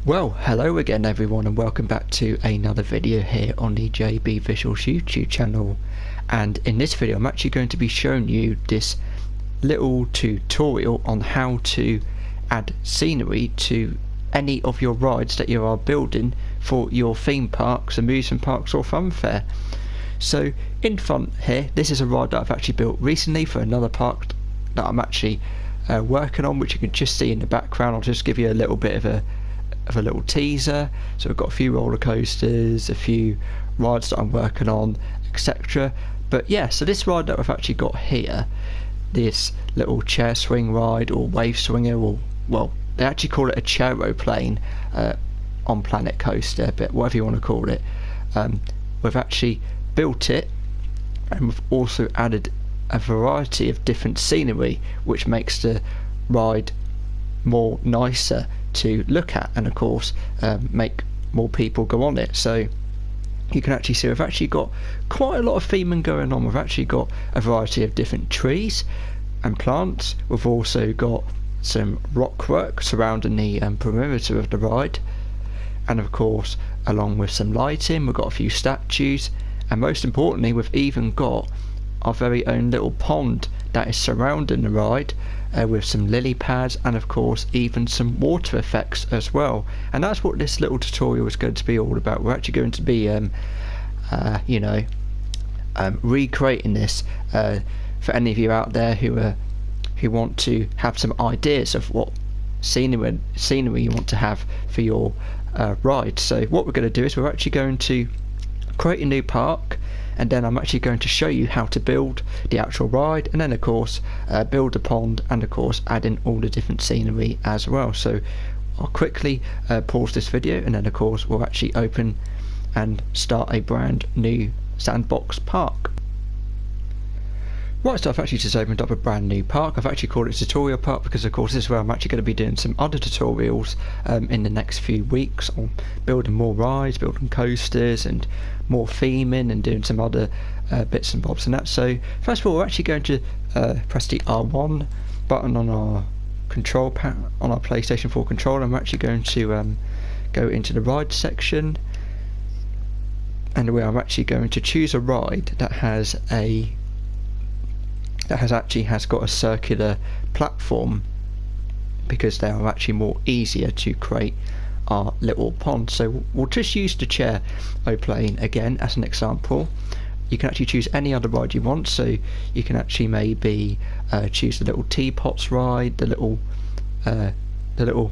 Well, hello again everyone, and welcome back to another video here on the JB Visuals YouTube channel. And in this video I'm actually going to be showing you this little tutorial on how to add scenery to any of your rides that you are building for your theme parks, amusement parks or fun fair. So in front here, this is a ride that I've actually built recently for another park that I'm actually working on, which you can just see in the background. I'll just give you a little bit of a little teaser. So we've got a few roller coasters, a few rides that I'm working on, etc. But yeah, so this ride that we've actually got here, this little chair swing ride or wave swinger, or well, they actually call it a chairoplane on Planet Coaster, but whatever you want to call it. We've actually built it, and we've also added a variety of different scenery, which makes the ride more nicer to look at, and of course make more people go on it. So you can actually see we've actually got quite a lot of theming going on. We've actually got a variety of different trees and plants. We've also got some rockwork surrounding the perimeter of the ride, and of course along with some lighting we've got a few statues, and most importantly we've even got our very own little pond that is surrounding the ride, with some lily pads and of course even some water effects as well. And that's what this little tutorial is going to be all about. We're actually going to be recreating this for any of you out there who want to have some ideas of what scenery you want to have for your ride. So what we're going to do is we're actually going to create a new park, and then I'm actually going to show you how to build the actual ride, and then of course build a pond, and of course add in all the different scenery as well. So I'll quickly pause this video, and then of course we'll actually open and start a brand new sandbox park. Right, so I've actually just opened up a brand new park. I've actually called it tutorial park because of course this is where I'm actually going to be doing some other tutorials in the next few weeks on building more rides, building coasters and more theming, and doing some other bits and bobs and that. So first of all we're actually going to press the R1 button on our control panel on our PlayStation 4 controller, and we're actually going to go into the ride section, and where I'm actually going to choose a ride that has got a circular platform, because they are actually more easier to create our little pond. So we'll just use the chairoplane again as an example. You can actually choose any other ride you want, so you can actually maybe choose the little teapots ride, the little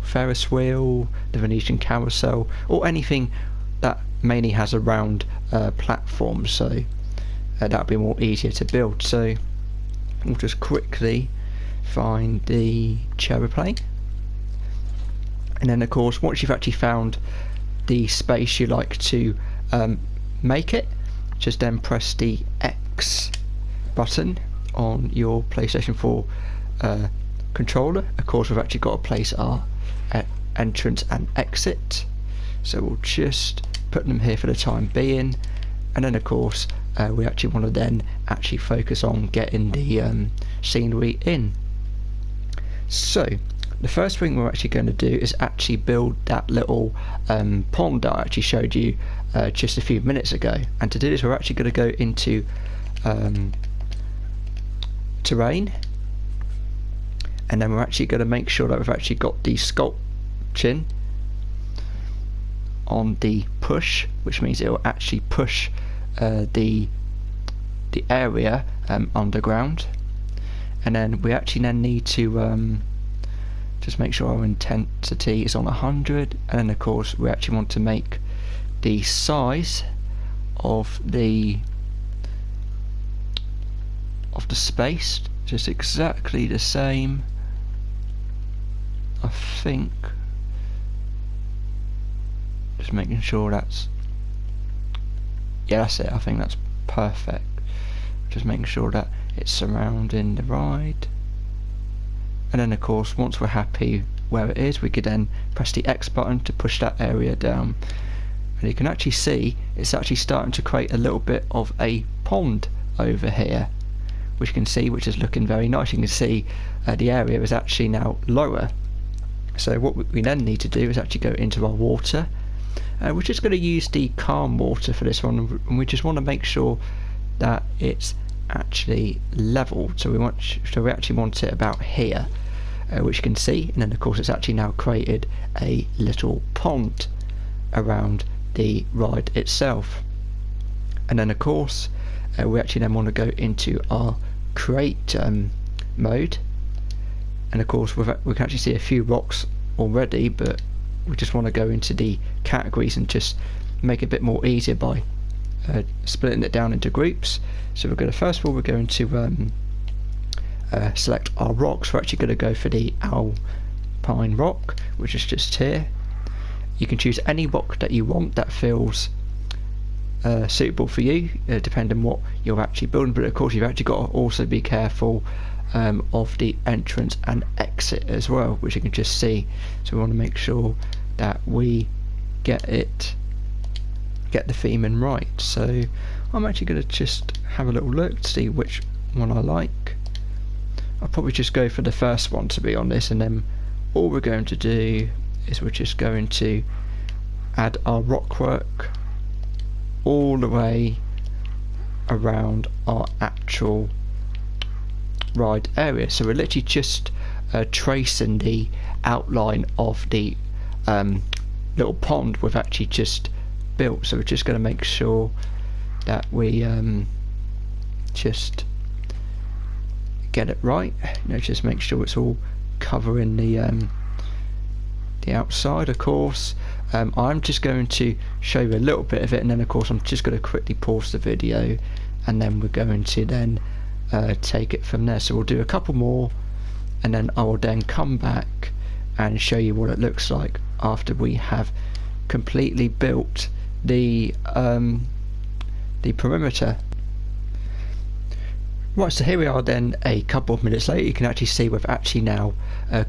Ferris wheel, the Venetian carousel, or anything that mainly has a round platform, so that'll be more easier to build. So we'll just quickly find the chairoplane, and then of course once you've actually found the space you like to make it, just then press the X button on your PlayStation 4 controller. Of course we've actually got to place our entrance and exit, so we'll just put them here for the time being, and then of course we actually want to then actually focus on getting the scenery in. So the first thing we're actually going to do is actually build that little pond that I actually showed you just a few minutes ago. And to do this we're actually going to go into terrain, and then we're actually going to make sure that we've actually got the sculpting on the push, which means it will actually push the area underground. And then we actually then need to just make sure our intensity is on 100, and then of course we actually want to make the size of the space just exactly the same. I think just making sure that's, yeah, that's it. I think that's perfect. Just making sure that it's surrounding the ride, and then of course once we're happy where it is we could then press the X button to push that area down, and you can actually see it's actually starting to create a little bit of a pond over here, which you can see, which is looking very nice. You can see the area is actually now lower, So what we then need to do is actually go into our water. We're just going to use the calm water for this one, and we just want to make sure that it's actually level. So we actually want it about here, which you can see, and then of course it's actually now created a little pond around the ride itself. And then of course we actually then want to go into our create mode, and of course we can actually see a few rocks already, but we just want to go into the categories and just make it a bit more easier by splitting it down into groups. So we're going to, first of all, we're going to select our rocks. We're actually going to go for the alpine rock, which is just here. You can choose any rock that you want that feels suitable for you, depending on what you're actually building, but of course you've actually got to also be careful of the entrance and exit as well, which you can just see. So we want to make sure that we get the theming right. So I'm actually going to just have a little look to see which one I like. I'll probably just go for the first one, to be honest, and then all we're going to do is we're just going to add our rockwork all the way around our actual ride area. So we're literally just tracing the outline of the little pond we've actually just built. So we're just going to make sure that we just get it right. Just make sure it's all covering the outside. Of course I'm just going to show you a little bit of it, and then of course I'm just going to quickly pause the video, and then we're going to then take it from there. So we'll do a couple more, and then I will then come back and show you what it looks like after we have completely built the perimeter. Right, so here we are then a couple of minutes later. You can actually see we've actually now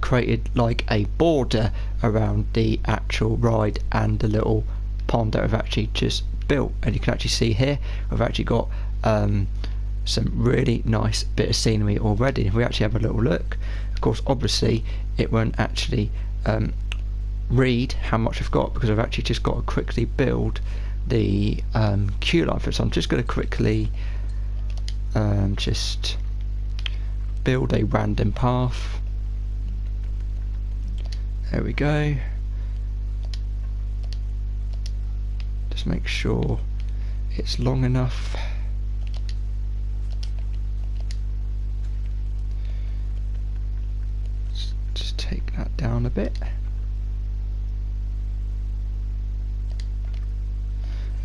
created like a border around the actual ride and the little pond that we've actually just built. And you can actually see here we've actually got some really nice bit of scenery already. If we actually have a little look, of course obviously it won't actually read how much I've got, because I've actually just got to quickly build the queue line for it. So I'm just going to quickly just build a random path. There we go. Just make sure it's long enough. Just take that down a bit.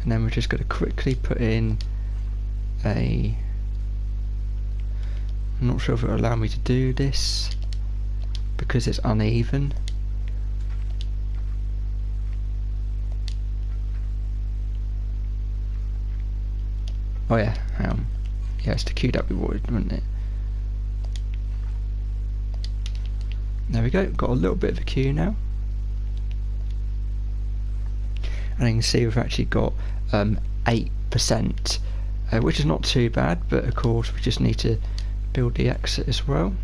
And then we're just going to quickly put in a... I'm not sure if it will allow me to do this because it's uneven. Oh yeah, yeah, it's the queue that we wanted, wasn't it? There we go, got a little bit of a queue now. And you can see we've actually got 8%, which is not too bad, but of course we just need to build the exit as well.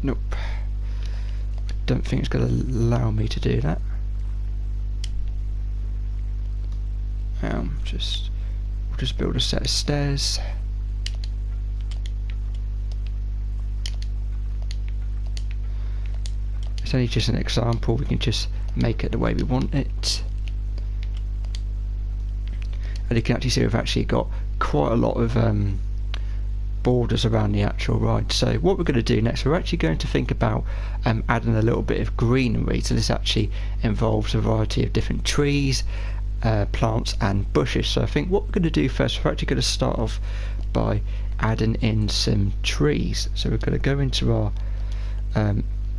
Nope, I don't think it's going to allow me to do that. We'll just build a set of stairs. It's only just an example, we can just make it the way we want it. And you can actually see we've actually got quite a lot of borders around the actual ride. So what we're going to do next, we're actually going to think about adding a little bit of greenery. So this actually involves a variety of different trees, plants and bushes. So I think what we're going to do first, we're actually going to start off by adding in some trees. So we're going to go into our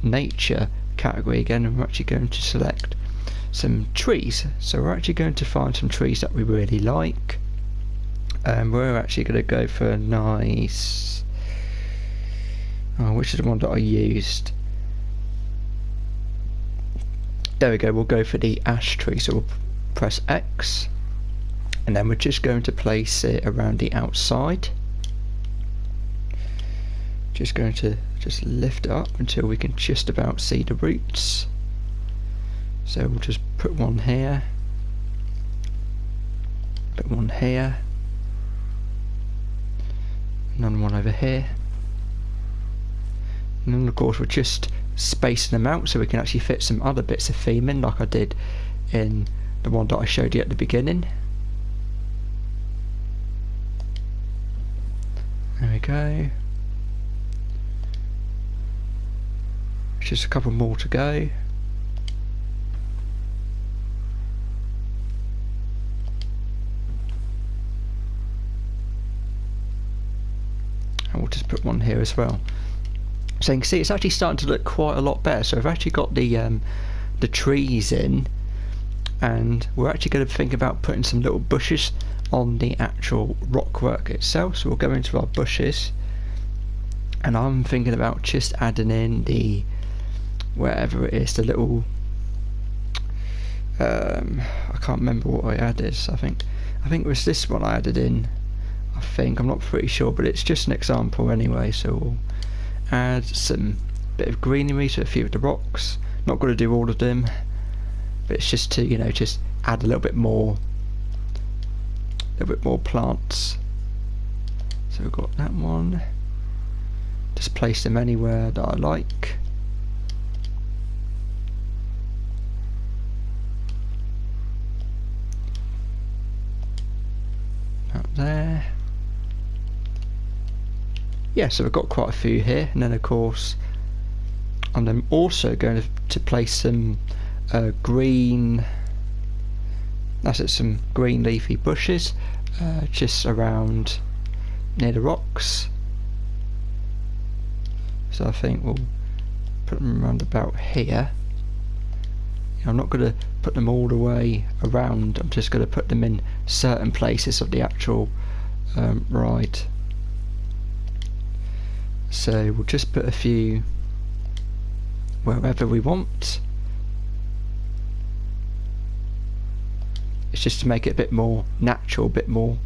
nature category again, and we're actually going to select some trees. So we're actually going to find some trees that we really like, and we're actually going to go for a nice, which is the one that I used? There we go, we'll go for the ash tree. So we'll press X, and then we're just going to place it around the outside. Just going to just lift it up until we can just about see the roots. So we'll just put one here, put one here, another one over here, and then of course we're just spacing them out so we can actually fit some other bits of theme in, like I did in the one that I showed you at the beginning. There we go. Just a couple more to go. And we'll just put one here as well. So you can see it's actually starting to look quite a lot better. So we've actually got the trees in, and we're actually going to think about putting some little bushes on the actual rockwork itself. So we'll go into our bushes, and I'm thinking about just adding in the, wherever it is, the little I can't remember what I added. I think it was this one I added in. I'm not pretty sure, but it's just an example anyway. So we'll add some bit of greenery to a few of the rocks. Not going to do all of them, but it's just to, you know, just add a little bit more plants. So we've got that one. Just place them anywhere that I like. Up there. Yeah, so we've got quite a few here, and then of course I'm also going to place some green, that's it, some green leafy bushes just around near the rocks. So I think we'll put them around about here. I'm not going to put them all the way around, I'm just going to put them in certain places of the actual ride. So we'll just put a few wherever we want. It's just to make it a bit more natural, a bit more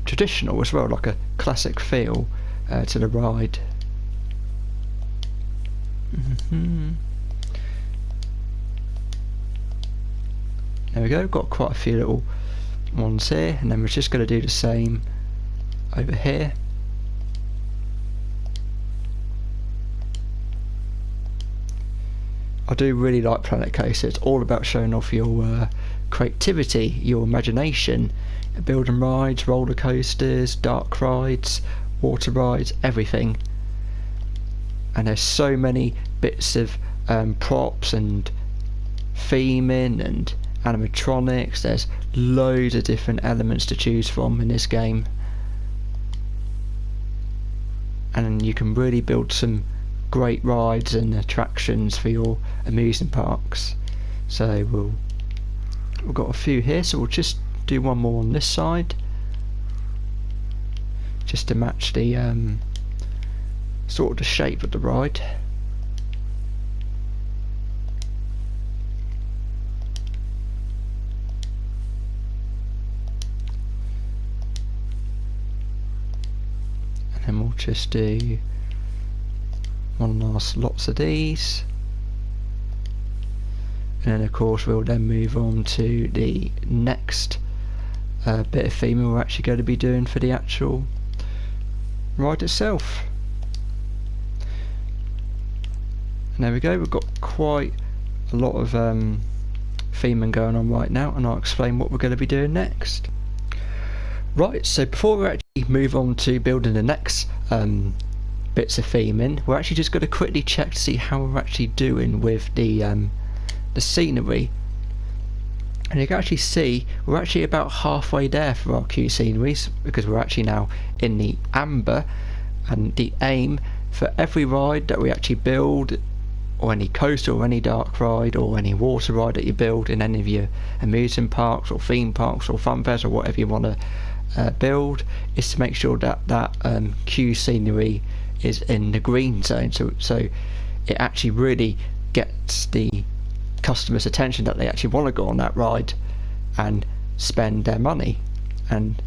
traditional as well, like a classic feel to the ride. There we go, got quite a few little ones here, and then we're just going to do the same over here. I do really like Planet Coaster. It's all about showing off your creativity, your imagination, building rides, roller coasters, dark rides, water rides, everything. And there's so many bits of props and theming and animatronics. There's loads of different elements to choose from in this game, and you can really build some great rides and attractions for your amusement parks. So we've got a few here, so we'll just do one more on this side just to match the sort of the shape of the ride. And then we'll just do one last lots of these, and then of course we'll then move on to the next bit of theming we're actually going to be doing for the actual ride itself. And there we go, we've got quite a lot of theming going on right now, and I'll explain what we're going to be doing next. Right, so before we actually move on to building the next bits of theming, we're actually just going to quickly check to see how we're actually doing with the scenery. And you can actually see we're actually about halfway there for our Q sceneries, because we're actually now in the amber, and the aim for every ride that we actually build, or any coaster or any dark ride or any water ride that you build in any of your amusement parks or theme parks or fun fairs or whatever you want to build, is to make sure that that Q scenery is in the green zone, so it actually really gets the customer's attention, that they actually want to go on that ride and spend their money. And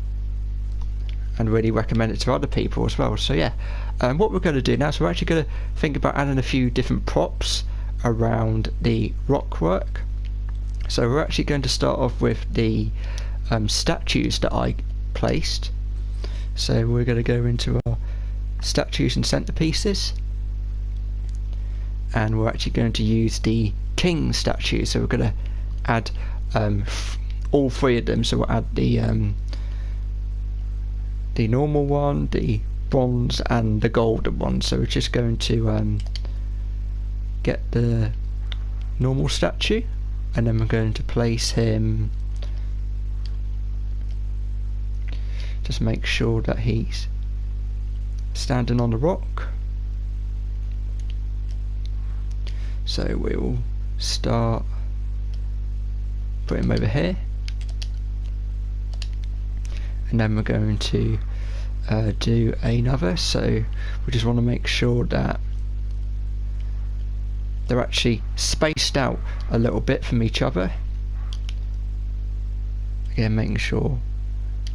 and really recommend it to other people as well. So yeah, what we're going to do now, so we're actually going to think about adding a few different props around the rock work. So we're actually going to start off with the statues that I placed. So we're going to go into our statues and centerpieces, and we're actually going to use the king statue. So we're going to add all three of them. So we'll add the normal one, the bronze, and the golden one. So we're just going to get the normal statue, and then we're going to place him, just make sure that he's standing on the rock. So we'll start, put him over here, and then we're going to do another. So we just want to make sure that they're actually spaced out a little bit from each other. Again, making sure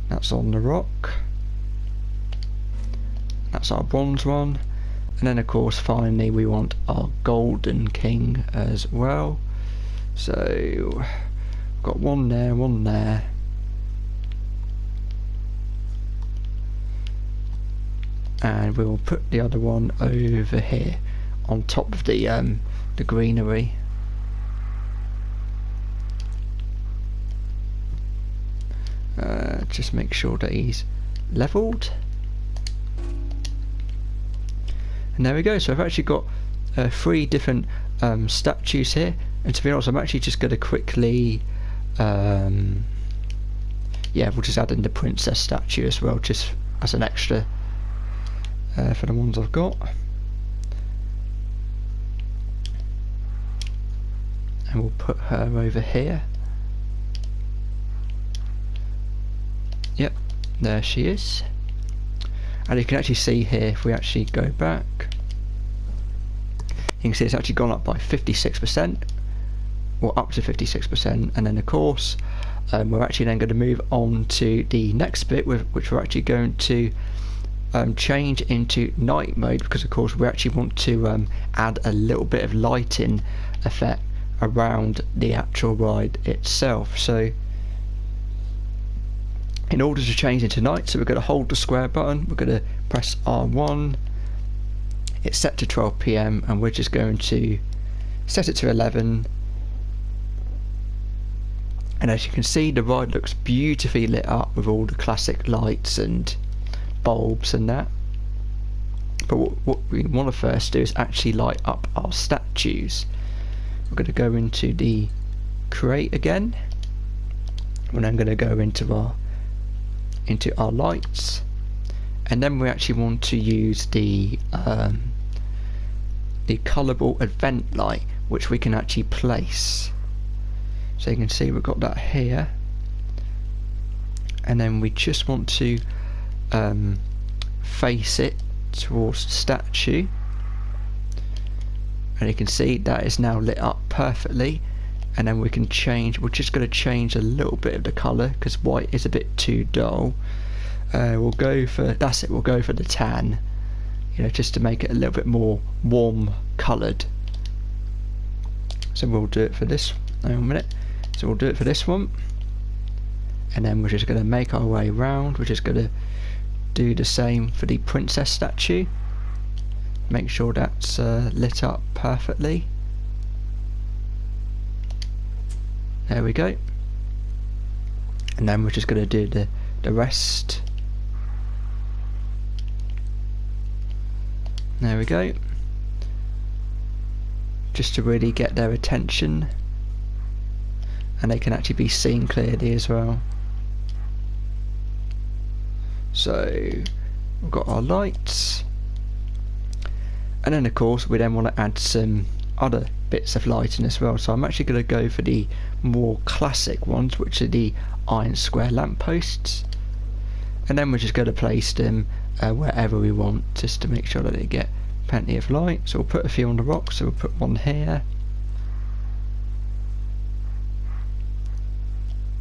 that's on the rock. That's our bronze one. And then of course finally we want our golden king as well. So we've got one there, one there. And we will put the other one over here on top of the greenery. Just make sure that he's leveled. And there we go. So I've actually got 3 different statues here, and to be honest, I'm actually just going to quickly yeah, we'll just add in the princess statue as well, just as an extra for the ones I've got. And we'll put her over here. Yep, there she is. And you can actually see here, if we actually go back, you can see it's actually gone up by 56%, or up to 56%. And then of course we're actually then going to move on to the next bit, which we're actually going to change into night mode, because of course we actually want to add a little bit of lighting effect around the actual ride itself. So in order to change into night, so we're going to hold the square button, we're going to press R1, it's set to 12 PM, and we're just going to set it to 11. And as you can see, the ride looks beautifully lit up with all the classic lights and bulbs and that. But what we want to first do is actually light up our statues. We're going to go into the create again, and then going to go into our lights, and then we actually want to use the colourable event light, which we can actually place. So you can see we've got that here, and then we just want to face it towards the statue, and you can see that is now lit up perfectly. And then we can change, we're just going to change a little bit of the colour because white is a bit too dull. We'll go for, that's it, we'll go for the tan, you know, just to make it a little bit more warm coloured. So we'll do it for this, hang on a minute, so we'll do it for this one, and then we're just going to make our way round. We're just going to do the same for the princess statue, make sure that's lit up perfectly. There we go. And then we're just going to do the rest. There we go. Just to really get their attention, and they can actually be seen clearly as well. So we've got our lights, and then of course we then want to add some other bits of lighting as well. So I'm actually going to go for the more classic ones, which are the iron square lampposts, and then we're just going to place them wherever we want, just to make sure that they get plenty of light. So we'll put a few on the rock, so we'll put one here,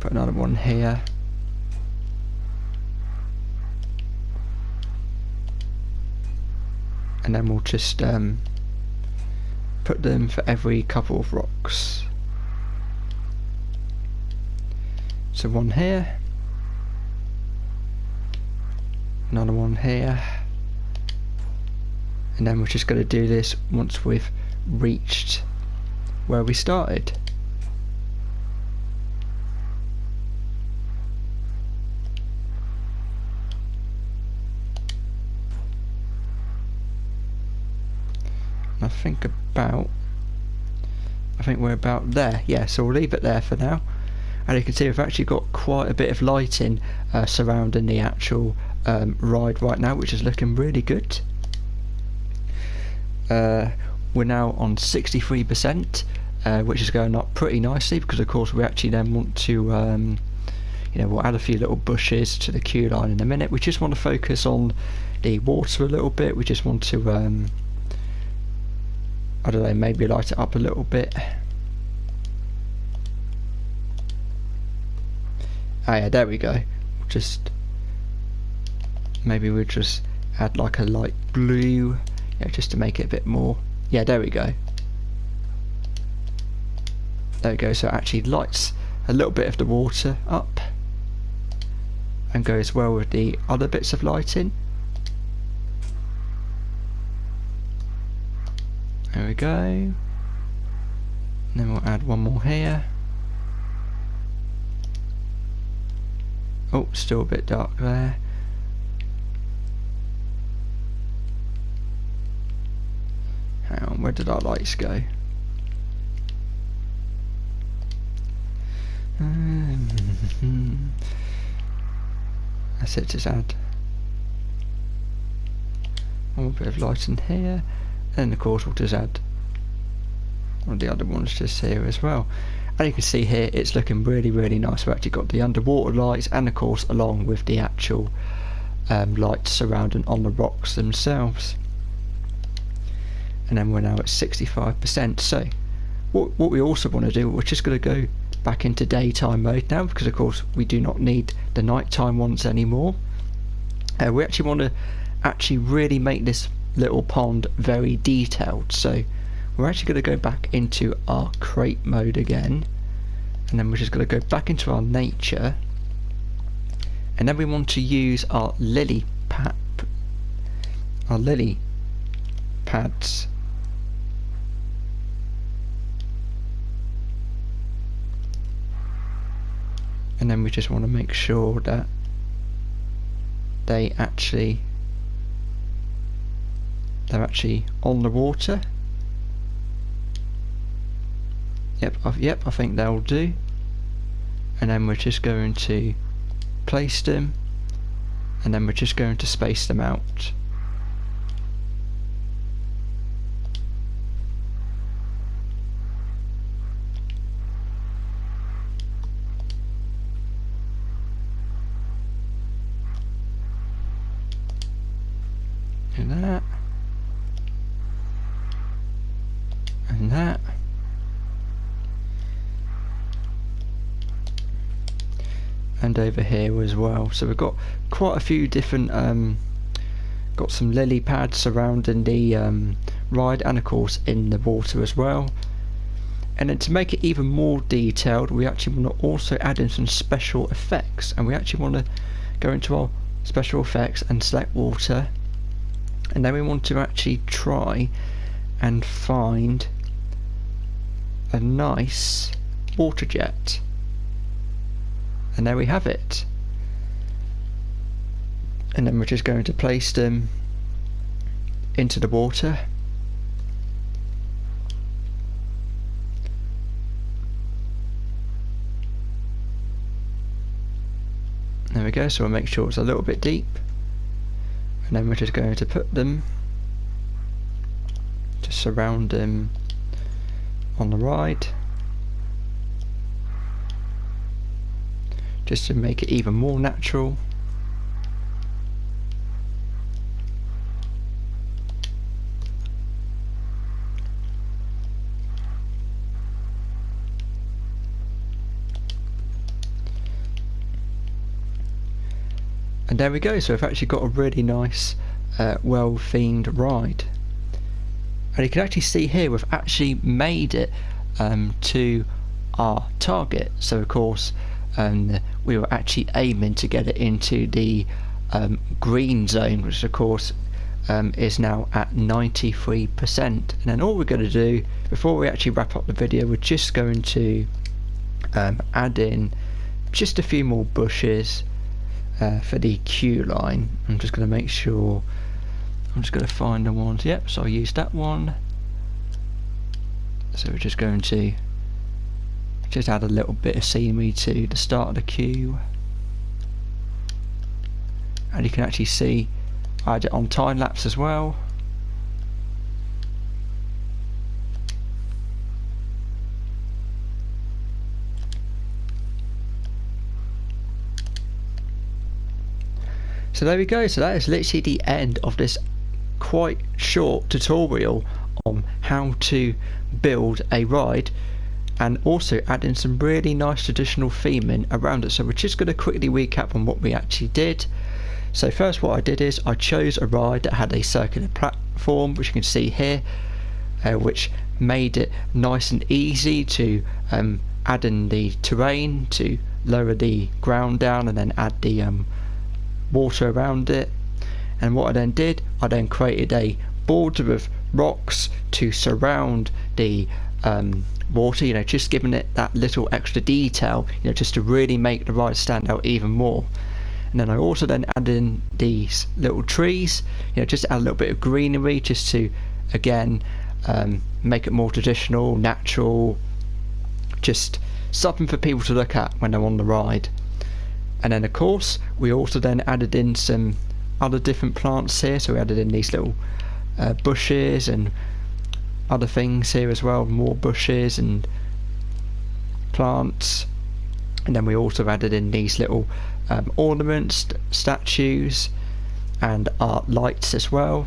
put another one here, and then we'll just put them for every couple of rocks. So one here, another one here, and then we're just going to do this once we've reached where we started. And I think we're about there. Yeah, so we'll leave it there for now. And you can see we've actually got quite a bit of lighting surrounding the actual ride right now, which is looking really good. We're now on 63%, which is going up pretty nicely, because of course we actually then want to you know, we'll add a few little bushes to the queue line in a minute. We just want to focus on the water a little bit. We just want to I don't know, maybe light it up a little bit. Ah yeah, there we go. Maybe we'll just add like a light blue, yeah, just to make it a bit more. Yeah, there we go. There we go, so it actually lights a little bit of the water up and goes well with the other bits of lighting. There we go. And then we'll add one more here. Oh, still a bit dark there. Hang on, where did our lights go? That's it, just add one bit of light in here. And of course we'll just add one of the other ones just here as well. And you can see here it's looking really, really nice. We've actually got the underwater lights, and of course along with the actual lights surrounding on the rocks themselves. And then we're now at 65%. So what we also want to do, we're just going to go back into daytime mode now, because of course we do not need the nighttime ones anymore. We actually want to really make this little pond very detailed, so we're actually going to go back into our crate mode again, and then we're just going to go back into our nature, and then we want to use our lily pads, and then we just want to make sure that they're actually on the water. Yep, I think they'll do. And then we're just going to place them, and then we're just going to space them out. And that. And that. And over here as well. So we've got quite a few different got some lily pads surrounding the ride, and of course in the water as well. And then to make it even more detailed, we actually want to also add in some special effects, and we actually want to go into our special effects and select water, and then we want to actually try and find a nice water jet, and there we have it. And then we're just going to place them into the water. There we go, so we'll make sure it's a little bit deep, and then we're just going to put them, just surround them on the ride, just to make it even more natural. And there we go, so we've actually got a really nice well themed ride. And you can actually see here we've actually made it to our target. So of course we were actually aiming to get it into the green zone, which of course is now at 93%. And then all we're going to do before we actually wrap up the video, we're just going to add in just a few more bushes for the queue line. I'm just going to make sure, I'm just going to find the ones. Yep, so I used that one. So we're just going to just add a little bit of scenery to the start of the queue. And you can actually see I had it on time lapse as well. So there we go, so that is literally the end of this quite short tutorial on how to build a ride, and also add in some really nice traditional theming around it. So we're just going to quickly recap on what we actually did. So first what I did is I chose a ride that had a circular platform, which you can see here, which made it nice and easy to add in the terrain, to lower the ground down and then add the water around it. And what I then did, I then created a border of rocks to surround the water, you know, just giving it that little extra detail, you know, just to really make the ride stand out even more. And then I also then added in these little trees, you know, just to add a little bit of greenery, just to again make it more traditional, natural, just something for people to look at when they're on the ride. And then of course we also then added in some other different plants here, so we added in these little bushes and other things here as well, more bushes and plants. And then we also added in these little ornaments, statues and art lights as well.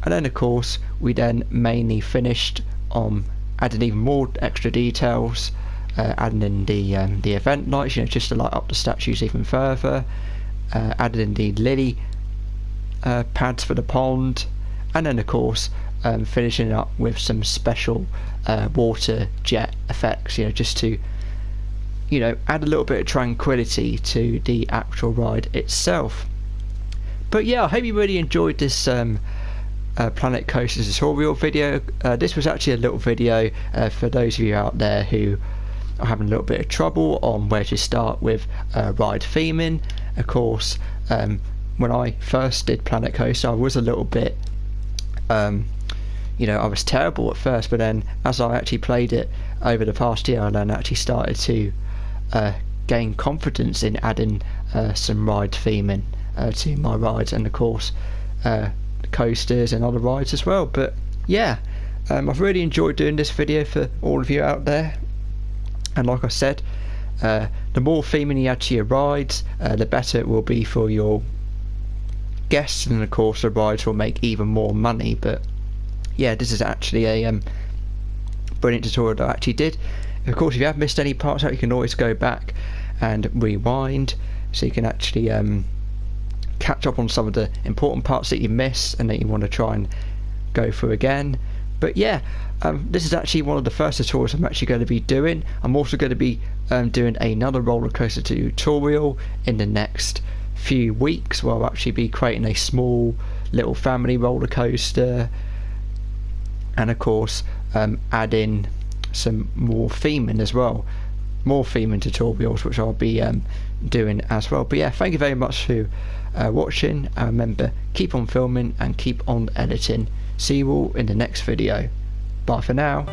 And then of course we then mainly finished on adding even more extra details, adding in the event lights, you know, just to light up the statues even further, added in the lily pads for the pond, and then of course finishing up with some special water jet effects, you know, just to, you know, add a little bit of tranquility to the actual ride itself. But yeah, I hope you really enjoyed this Planet Coaster tutorial video. This was actually a little video for those of you out there who are having a little bit of trouble on where to start with ride theming. Of course, when I first did Planet Coaster, I was a little bit you know, I was terrible at first, but then as I actually played it over the past year, I then actually started to gain confidence in adding some ride theming to my rides, and of course coasters and other rides as well. But yeah, I've really enjoyed doing this video for all of you out there, and like I said, the more theming you add to your rides, the better it will be for your guests, and of course the rides will make even more money. But yeah, this is actually a brilliant tutorial that I actually did. Of course, if you have missed any parts out, you can always go back and rewind, so you can actually catch up on some of the important parts that you missed and that you want to try and go through again. But yeah, this is actually one of the first tutorials I'm actually going to be doing. I'm also going to be doing another roller coaster tutorial in the next few weeks, where I'll actually be creating a small little family roller coaster, and of course add in some more theming as well, more theming tutorials, which I'll be doing as well. But yeah, thank you very much for watching, and remember, keep on filming and keep on editing. See you all in the next video. Bye for now.